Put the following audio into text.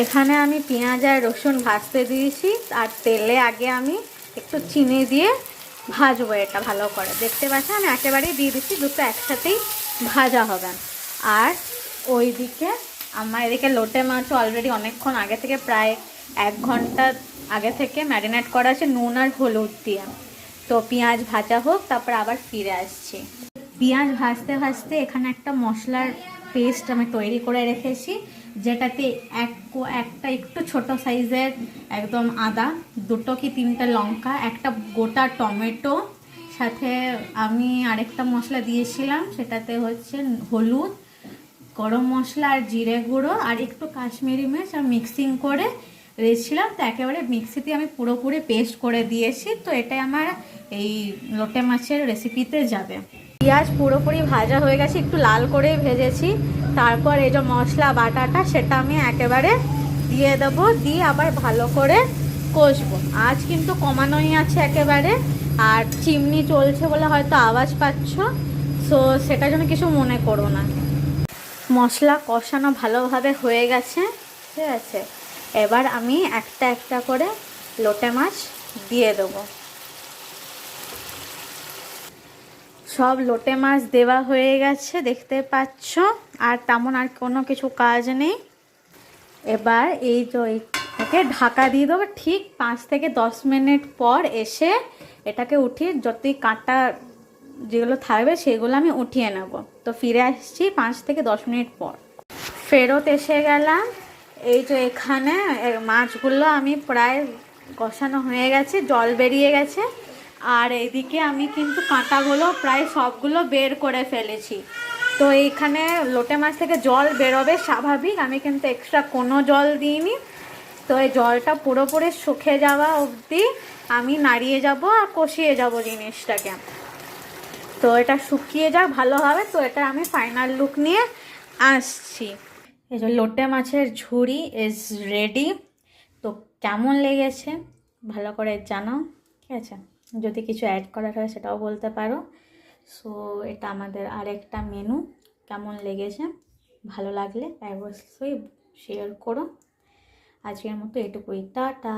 এখানে আমি পেঁয়াজ আর রসুন ভাজতে দিয়েছি, আর তেলে আগে আমি একটু চিনি দিয়ে ভাজবো এটা ভালো করে। দেখতে পাচ্ছেন আমি একেবারেই দিয়ে দিচ্ছি, দুটো একসাথেই ভাজা হবে। আর ওইদিকে আমার এদিকে লোটে মাছ অলরেডি অনেকক্ষণ আগে থেকে, প্রায় 1 ঘন্টা আগে থেকে ম্যারিনেট করা আছে নুন আর হলুদ দিয়ে। তো পেঁয়াজ ভাজা হোক, তারপর আবার ফিরে আসছি। পেঁয়াজ ভাজতে ভাজতে এখানে একটা মশলার পেস্ট আমি তৈরি করে রেখেছি, যেটাতে একটা একটু ছোট সাইজের একদম আদা, 2 কি 3টে লঙ্কা, একটা গোটা টমেটো, সাথে আমি আরেকটা মশলা দিয়েছিলাম, সেটাতে হচ্ছে হলুদ, গরম মশলা আর জিরে গুঁড়ো আর একটু কাশ্মীরি মির্চ আর মিক্সিং করে রেখেছিলাম। তো একেবারে মিক্সিতে আমি পুরোপুরি পেস্ট করে দিয়েছি। তো এটাই আমার এই লোটে মাছের রেসিপিতে যাবে। পেঁয়াজ পুরোপুরি ভাজা হয়ে গেছে, একটু লাল করে ভেজেছি। তারপর এই যে মশলা বাটাটা সেটা আমি একেবারে দিয়ে দেবো, দিয়ে আবার ভালো করে কষবো। আজ কিন্তু কমানোই আছে একেবারে, আর চিমনি চলছে বলে হয়তো আওয়াজ পাচ্ছ, সো সেটার জন্য কিছু মনে করো না। মশলা কষানো ভালোভাবে হয়ে গেছে, ঠিক আছে। এবার আমি একটা একটা করে লোটে মাছ দিয়ে দেবো। সব লোটে মাছ দেওয়া হয়ে গেছে দেখতে পাচ্ছ, আর তেমন আর কোনো কিছু কাজ নেই। এবার এই যে এটাকে ঢাকা দিয়ে দেবো, ঠিক 5 থেকে 10 মিনিট পর এসে এটাকে উঠিয়ে যতই কাঁটা যেগুলো থাকবে সেগুলো আমি উঠিয়ে নেব। তো ফিরে আসছি 5 থেকে 10 মিনিট পর। ফেরত এসে গেলাম। এই যে এখানে মাছগুলো আমি প্রায় কষানো হয়ে গেছে, জল বেরিয়ে গেছে। আর এইদিকে আমি কিন্তু কাঁটাগুলো প্রায় সবগুলো বের করে ফেলেছি। তো এইখানে লোটে মাছ থেকে জল বেরোবে স্বাভাবিক, আমি কিন্তু এক্সট্রা কোনো জল দিইনি। তো এই জলটা পুরোপুরি শুকিয়ে যাওয়া অবধি আমি নাড়িয়ে যাব আর কষিয়ে যাব জিনিসটাকে। তো এটা শুকিয়ে যাক ভালোভাবে। তো এটা আমি ফাইনাল লুক নিয়ে আসছি। এই যে লোটে মাছের ঝুড়ি ইজ রেডি। তো কেমন লেগেছে ভালো করে জানাও, ঠিক আছে। যদি কিছু অ্যাড করার হয় সেটাও বলতে পারো। সো এটা আমাদের আরেকটা মেনু। কেমন লেগেছে ভালো লাগলে অবশ্যই শেয়ার করো। আজকের মতো এটুকুই, টাটা।